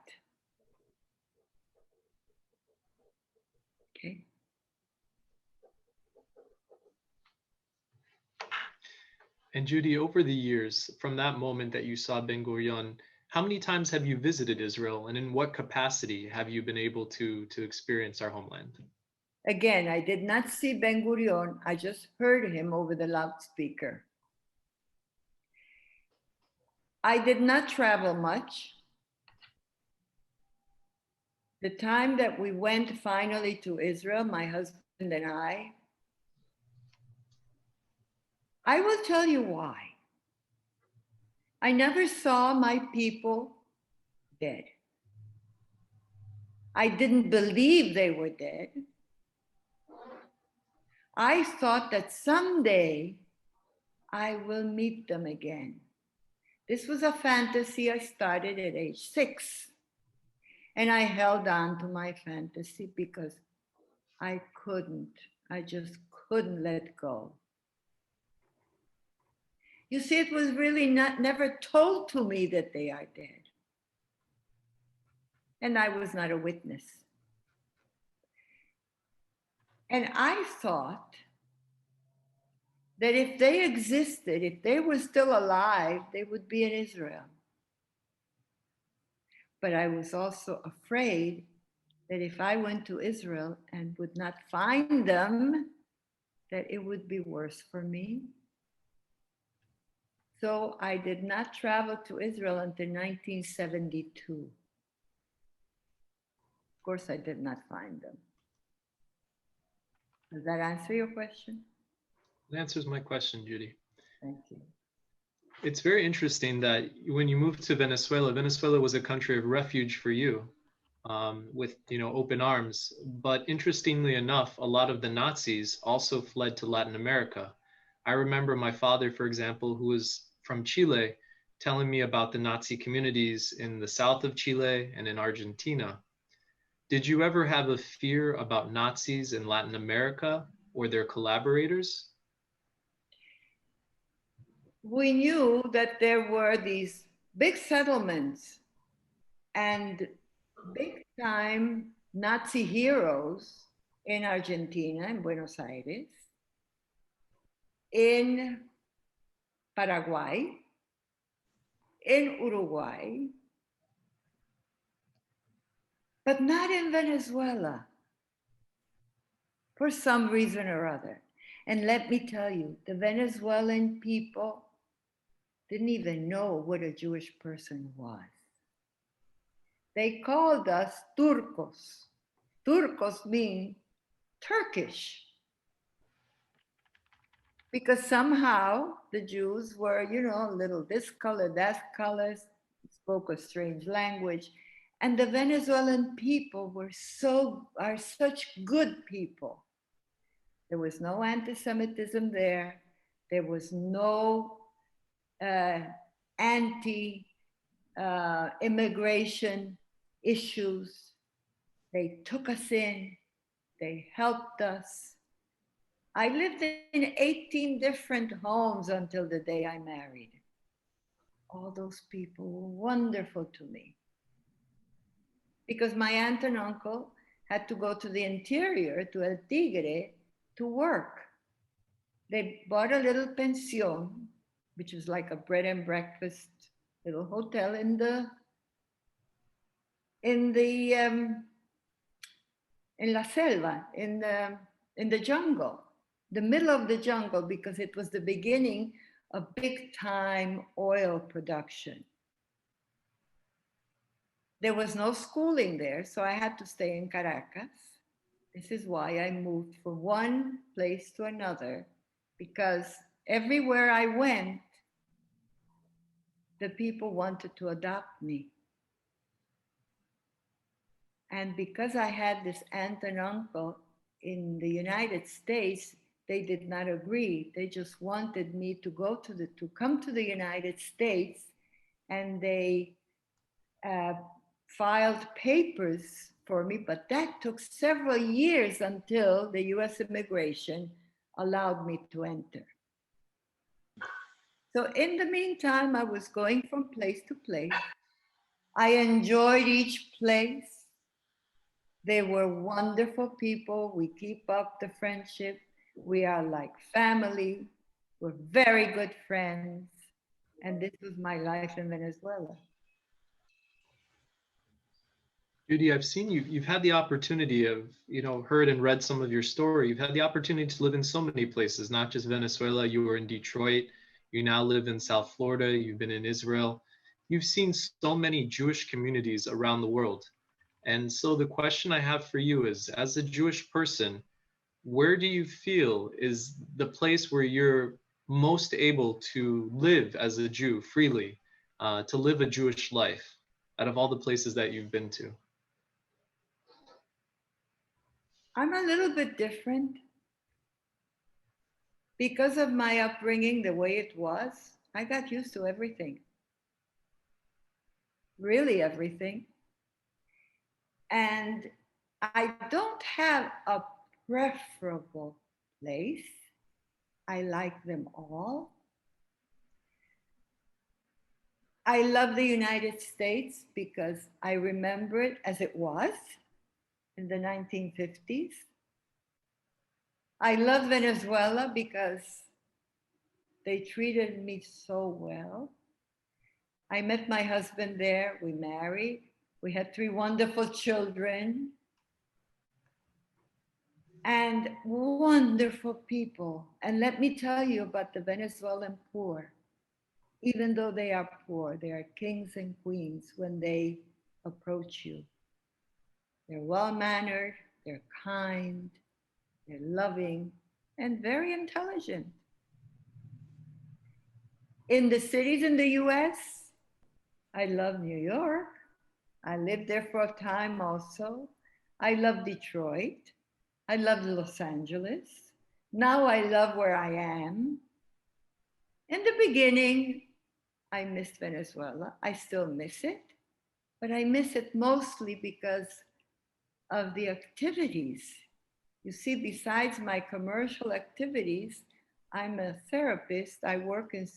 Okay. And Judy, over the years, from that moment that you saw Ben Gurion, how many times have you visited Israel, and in what capacity have you been able to experience our homeland? Again, I did not see Ben Gurion. I just heard him over the loudspeaker. I did not travel much. The time that we went finally to Israel, my husband and I will tell you why. I never saw my people dead. I didn't believe they were dead. I thought that someday I will meet them again. This was a fantasy I started at age 6. And I held on to my fantasy because I just couldn't let go. You see, it was really never told to me that they are dead. And I was not a witness. And I thought that if they existed, if they were still alive, they would be in Israel. But I was also afraid that if I went to Israel and would not find them, that it would be worse for me. So I did not travel to Israel until 1972. Of course, I did not find them. Does that answer your question? That answers my question, Judy. Thank you. It's very interesting that when you moved to Venezuela, Venezuela was a country of refuge for you, with open arms. But interestingly enough, a lot of the Nazis also fled to Latin America. I remember my father, for example, who was from Chile, telling me about the Nazi communities in the south of Chile and in Argentina. Did you ever have a fear about Nazis in Latin America or their collaborators? We knew that there were these big settlements and big time Nazi heroes in Argentina, in Buenos Aires, in Paraguay, in Uruguay, but not in Venezuela for some reason or other. And let me tell you, the Venezuelan people didn't even know what a Jewish person was. They called us Turcos. Turcos mean Turkish. Because somehow the Jews were, a little this color, that color, spoke a strange language. And the Venezuelan people are such good people. There was no anti-Semitism there. There was no anti-immigration issues. They took us in. They helped us. I lived in 18 different homes until the day I married. All those people were wonderful to me. Because my aunt and uncle had to go to the interior, to El Tigre, to work. They bought a little pension, which was like a bread and breakfast little hotel in La Selva, in the jungle, the middle of the jungle, because it was the beginning of big time oil production. There was no schooling there, so I had to stay in Caracas. This is why I moved from one place to another, because everywhere I went, the people wanted to adopt me. And because I had this aunt and uncle in the United States, they did not agree. They just wanted me to come to the United States, and they filed papers for me, but that took several years until the US immigration allowed me to enter. So in the meantime, I was going from place to place. I enjoyed each place. They were wonderful people. We keep up the friendship. We are like family. We're very good friends. And this was my life in Venezuela. Judy, I've seen you've had the opportunity of, heard and read some of your story. You've had the opportunity to live in so many places, not just Venezuela. You were in Detroit. You now live in South Florida. You've been in Israel. You've seen so many Jewish communities around the world. And so the question I have for you is, as a Jewish person, where do you feel is the place where you're most able to live as a Jew freely, to live a Jewish life out of all the places that you've been to? I'm a little bit different. Because of my upbringing, the way it was, I got used to everything. Really everything. And I don't have a preferable place. I like them all. I love the United States because I remember it as it was in the 1950s. I love Venezuela because they treated me so well. I met my husband there, we married, we had 3 wonderful children, and wonderful people. And let me tell you about the Venezuelan poor. Even though they are poor, they are kings and queens when they approach you. They're well-mannered, they're kind, they're loving, and very intelligent. In the cities in the US, I love New York. I lived there for a time also. I love Detroit. I love Los Angeles. Now I love where I am. In the beginning, I missed Venezuela. I still miss it, but I miss it mostly because of the activities. You see, besides my commercial activities, I'm a therapist. I work in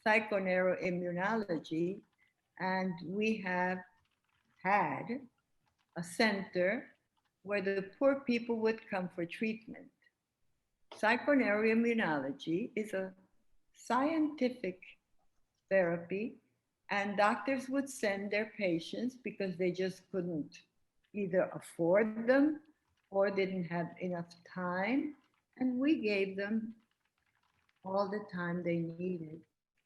psychoneuroimmunology, and we have had a center where the poor people would come for treatment. Psychoneuroimmunology is a scientific therapy, and doctors would send their patients because they just couldn't either afford them or didn't have enough time, and we gave them all the time they needed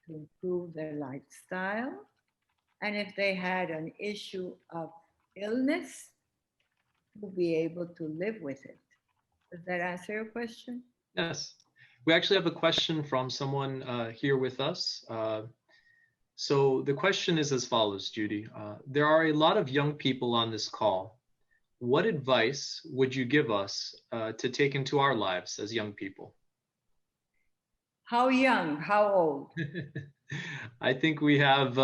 to improve their lifestyle. And if they had an issue of illness, to be able to live with it. Does that answer your question? Yes. We actually have a question from someone here with us. So the question is as follows, Judy. There are a lot of young people on this call. What advice would you give us to take into our lives as young people? How young? How old? I think we have,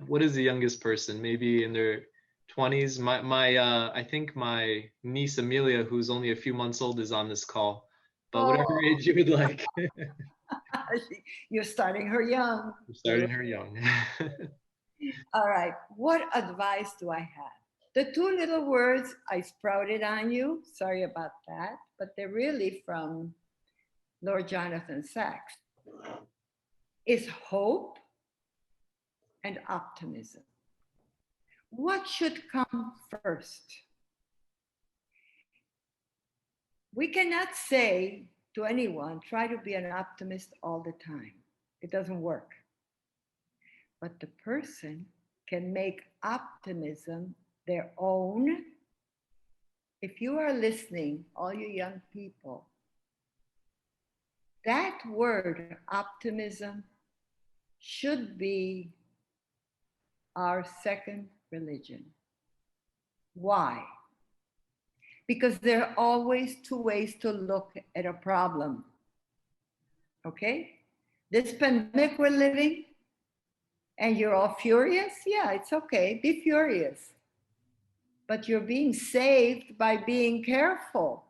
what is the youngest person? Maybe in their 20s. I think my niece Amelia, who's only a few months old, is on this call. But whatever age you would like. You're starting her young. You're starting her young. All right. What advice do I have? The 2 little words I sprouted on you. Sorry about that. But they're really from Lord Jonathan Sacks. Is hope and optimism. What should come first? We cannot say to anyone, try to be an optimist all the time. It doesn't work. But the person can make optimism their own. If you are listening, all you young people, that word optimism should be our second religion. Why? Because there are always 2 ways to look at a problem. Okay? This pandemic we're living, and you're all furious? Yeah, it's okay, be furious. But you're being saved by being careful.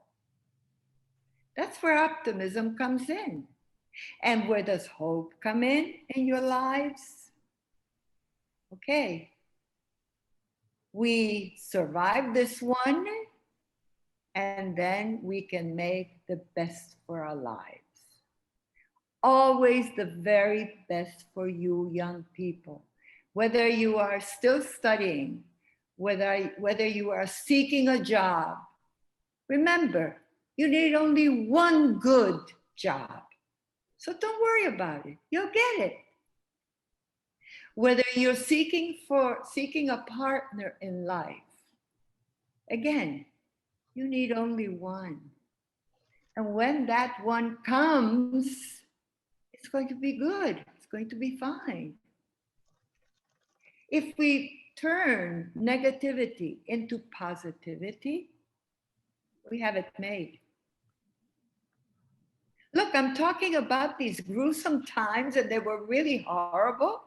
That's where optimism comes in. And where does hope come in your lives? Okay. We survive this one, and then we can make the best for our lives. Always the very best for you young people. Whether you are still studying, whether you are seeking a job, remember, you need only one good job. So don't worry about it, you'll get it. Whether you're seeking a partner in life, again, you need only one. And when that one comes, it's going to be good. It's going to be fine. If we turn negativity into positivity, we have it made. Look, I'm talking about these gruesome times, and they were really horrible.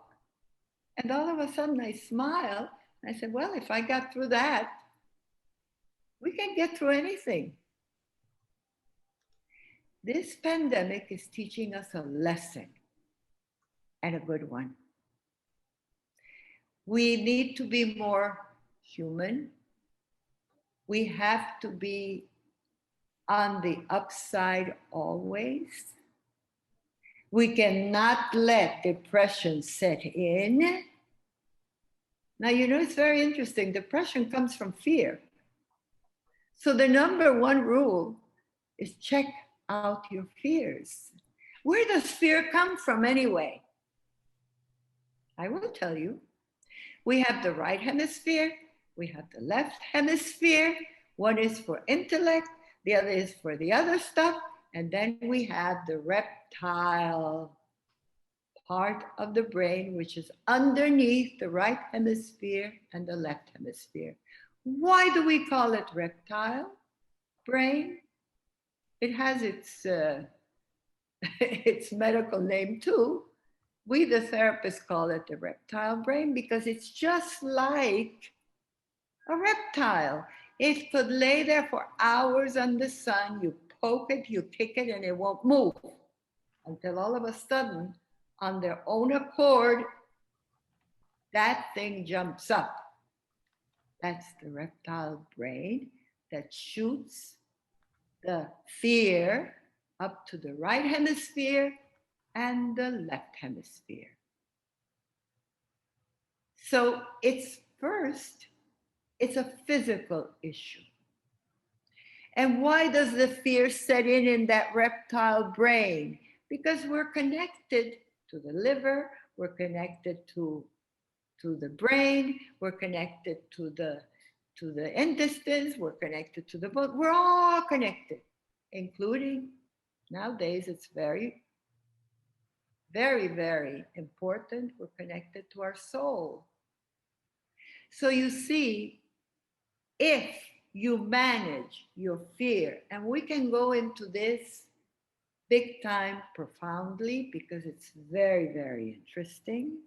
And all of a sudden I smile. I said, well, if I got through that, we can get through anything. This pandemic is teaching us a lesson, and a good one. We need to be more human. We have to be on the upside always. We cannot let depression set in. Now, you know, it's very interesting. Depression comes from fear. So the number one rule is check out your fears. Where does fear come from anyway? I will tell you. We have the right hemisphere, we have the left hemisphere. One is for intellect, the other is for the other stuff. And then we have the reptile part of the brain, which is underneath the right hemisphere and the left hemisphere. Why do we call it reptile brain? It has its, its medical name too. We, the therapists, call it the reptile brain because it's just like a reptile. It could lay there for hours on the sun. You poke it, you kick it, and it won't move until all of a sudden, on their own accord, that thing jumps up. That's the reptile brain that shoots the fear up to the right hemisphere and the left hemisphere. So it's a physical issue. And why does the fear set in that reptile brain? Because we're connected to the liver, we're connected to the brain, we're connected to the intestines, we're connected to the bone, we're all connected, including nowadays it's very, very important, we're connected to our soul. So you see, if you manage your fear, and we can go into this big time profoundly because it's very, very interesting.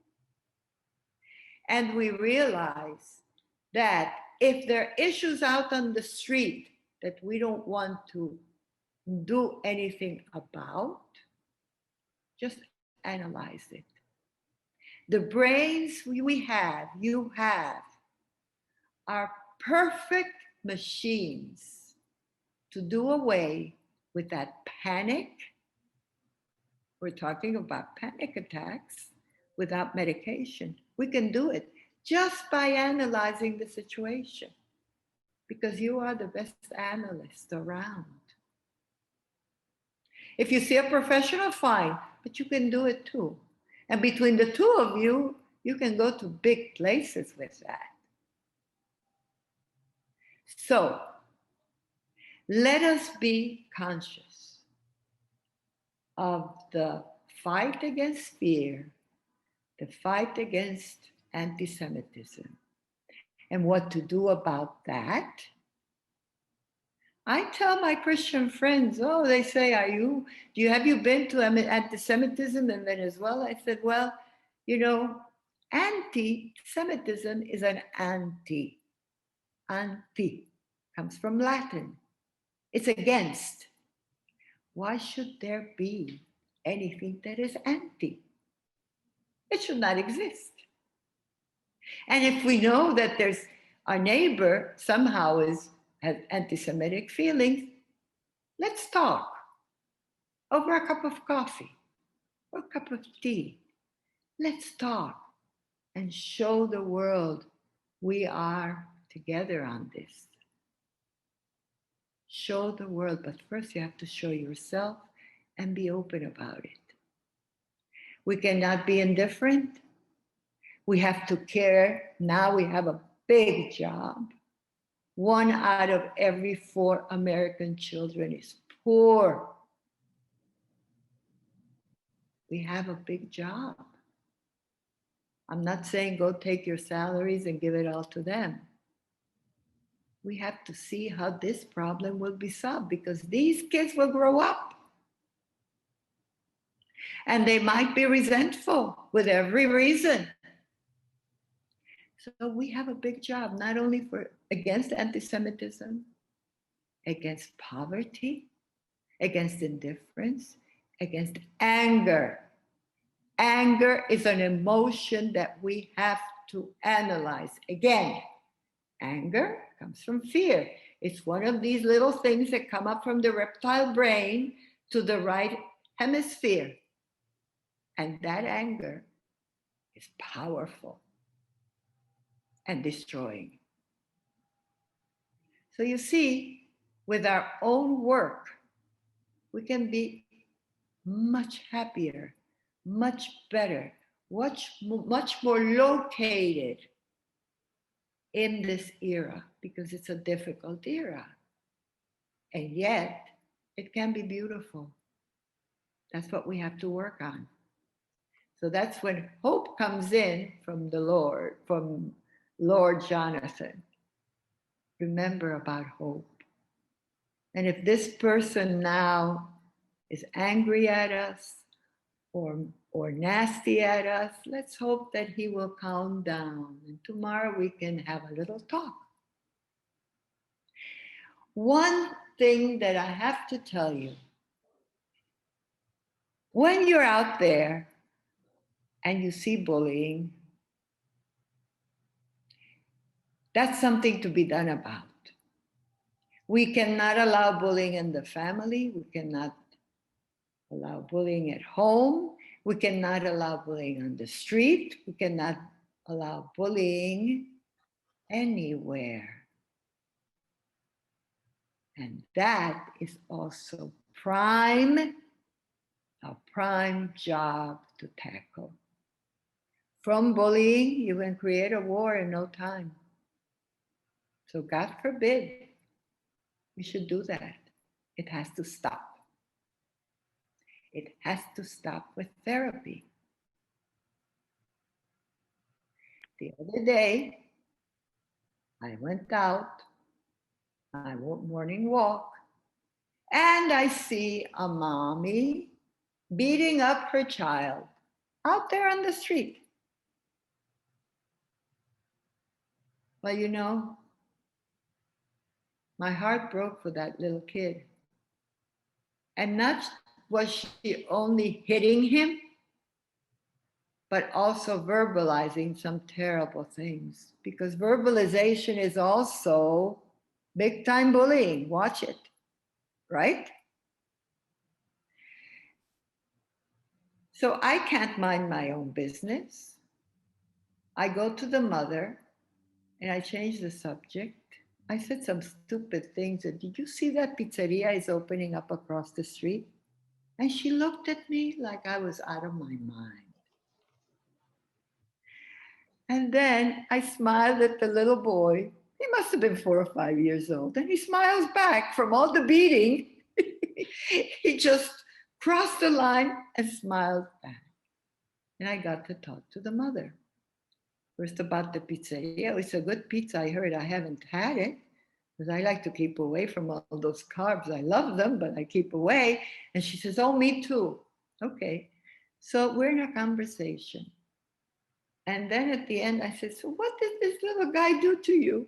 And we realize that if there are issues out on the street that we don't want to do anything about, just analyze it. The brains you have, are perfect machines to do away with that panic. We're talking about panic attacks without medication. We can do it just by analyzing the situation because you are the best analyst around. If you see a professional, fine, but you can do it too. And between the two of you, you can go to big places with that. So let us be conscious of the fight against fear, the fight against anti-Semitism, and what to do about that. I tell my Christian friends, oh, they say, have you been to anti-Semitism in Venezuela? I said, well, you know, anti-Semitism is an anti comes from Latin. It's against. Why should there be anything that is anti? It should not exist. And if we know that there's our neighbor somehow has anti-Semitic feelings, let's talk over a cup of coffee or a cup of tea. Let's talk and show the world we are together on this. Show the world, but first you have to show yourself and be open about it. We cannot be indifferent. We have to care. Now we have a big job. 1 out of every 4 American children is poor. We have a big job. I'm not saying go take your salaries and give it all to them. We have to see how this problem will be solved because these kids will grow up. And they might be resentful with every reason. So we have a big job, not only against anti-Semitism, against poverty, against indifference, against anger. Anger is an emotion that we have to analyze. Again, anger comes from fear. It's one of these little things that come up from the reptile brain to the right hemisphere. And that anger is powerful and destroying. So you see, with our own work, we can be much happier, much better, much more located in this era, because it's a difficult era. And yet, it can be beautiful. That's what we have to work on. So that's when hope comes in from the Lord, from Lord Jonathan. Remember about hope. And if this person now is angry at us or nasty at us, let's hope that he will calm down. And tomorrow we can have a little talk. One thing that I have to tell you, when you're out there and you see bullying, that's something to be done about. We cannot allow bullying in the family. We cannot allow bullying at home. We cannot allow bullying on the street. We cannot allow bullying anywhere. And that is also a prime job to tackle. From bullying, you can create a war in no time. So God forbid we should do that. It has to stop. It has to stop with therapy. The other day, I went out, my morning walk, and I see a mommy beating up her child out there on the street. Well, you know, my heart broke for that little kid. And not was she only hitting him, but also verbalizing some terrible things. Because verbalization is also big time bullying. Watch it, right? So I can't mind my own business. I go to the mother and I change the subject. I said some stupid things. Did you see that pizzeria is opening up across the street? And she looked at me like I was out of my mind. And then I smiled at the little boy. He must have been 4 or 5 years old. And he smiles back from all the beating. He just crossed the line and smiled back. And I got to talk to the mother. First about the pizzeria. It's a good pizza, I heard. I haven't had it because I like to keep away from all those carbs. I love them, but I keep away. And she says, oh, me too. Okay. So we're in a conversation. And then at the end, I said, so what did this little guy do to you?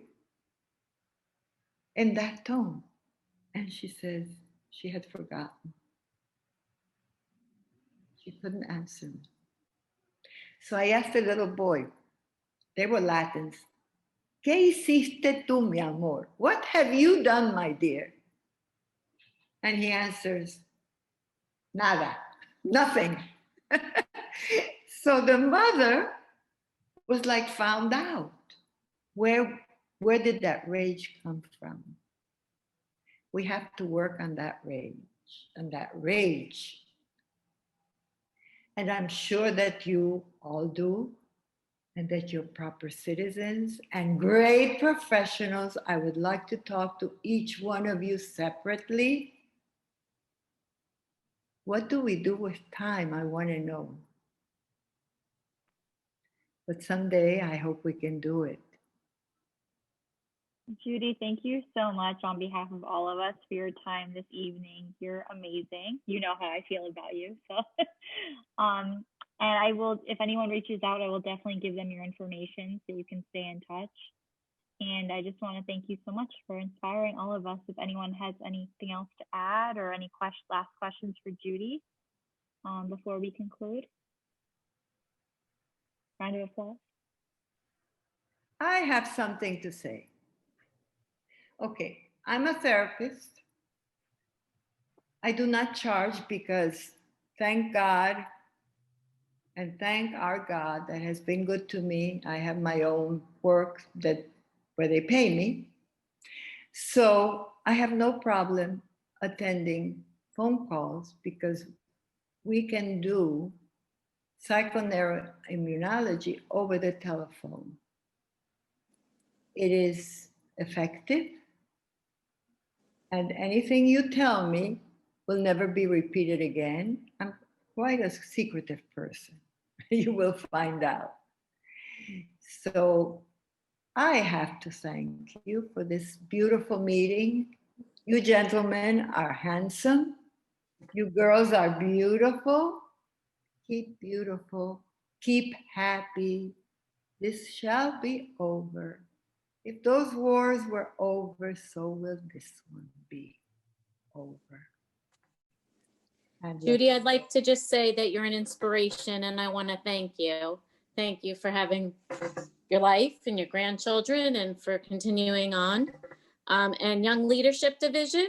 In that tone. And she says she had forgotten. She couldn't answer me. So I asked the little boy, they were Latins, ¿Qué hiciste tú, mi amor? What have you done, my dear? And he answers, nada, nothing. So the mother was like found out. Where did that rage come from? We have to work on that rage. And I'm sure that you all do, and that you're proper citizens and great professionals. I would like to talk to each one of you separately. What do we do with time? I want to know. But someday I hope we can do it. Judy, thank you so much on behalf of all of us for your time this evening. You're amazing. You know how I feel about you. So, and I will, if anyone reaches out, I will definitely give them your information so you can stay in touch. And I just want to thank you so much for inspiring all of us. If anyone has anything else to add or any last questions for Judy before we conclude. Round of applause. I have something to say. Okay, I'm a therapist. I do not charge because thank God and thank our God that has been good to me. I have my own work where they pay me. So I have no problem attending phone calls because we can do psychoneuroimmunology over the telephone. It is effective, and anything you tell me will never be repeated again. I'm quite a secretive person. You will find out. So I have to thank you for this beautiful meeting. You gentlemen are handsome. You girls are beautiful. Keep beautiful. Keep happy. This shall be over. If those wars were over, so will this one be over. And Judy, I'd like to just say that you're an inspiration and I want to thank you. Thank you for having your life and your grandchildren and for continuing on. And Young Leadership Division,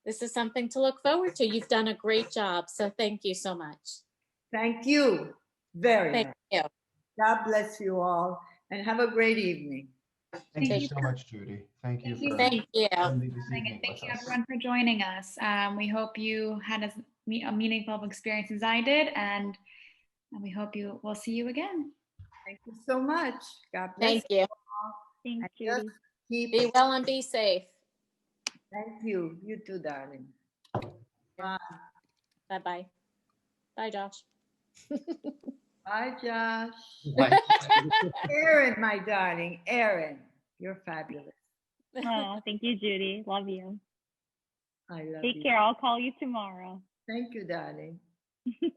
this is something to look forward to. You've done a great job. So thank you so much. thank you very Thank much. you. God bless you all and have a great evening. Thank you Thank you. so much, Judy. Thank you Thank you. for Thank you. spending this And evening thank with you us. everyone for joining us. We hope you had a meaningful experience as I did, and we hope we'll see you again. Thank you so much. God bless Thank you. Thanks, And just Judy. keep, Be well and be safe. thank you. You too, darling. Bye. Bye-bye. Bye, Josh. Bye, Josh. Bye. Aaron, my darling. Aaron, you're fabulous. Oh, thank you, Judy. Love you. I love Take you. care. I'll call you tomorrow. Thank you, darling. Bye.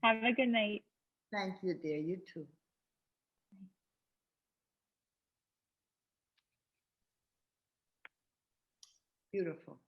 Have a good night. Thank you, dear. You too. Beautiful.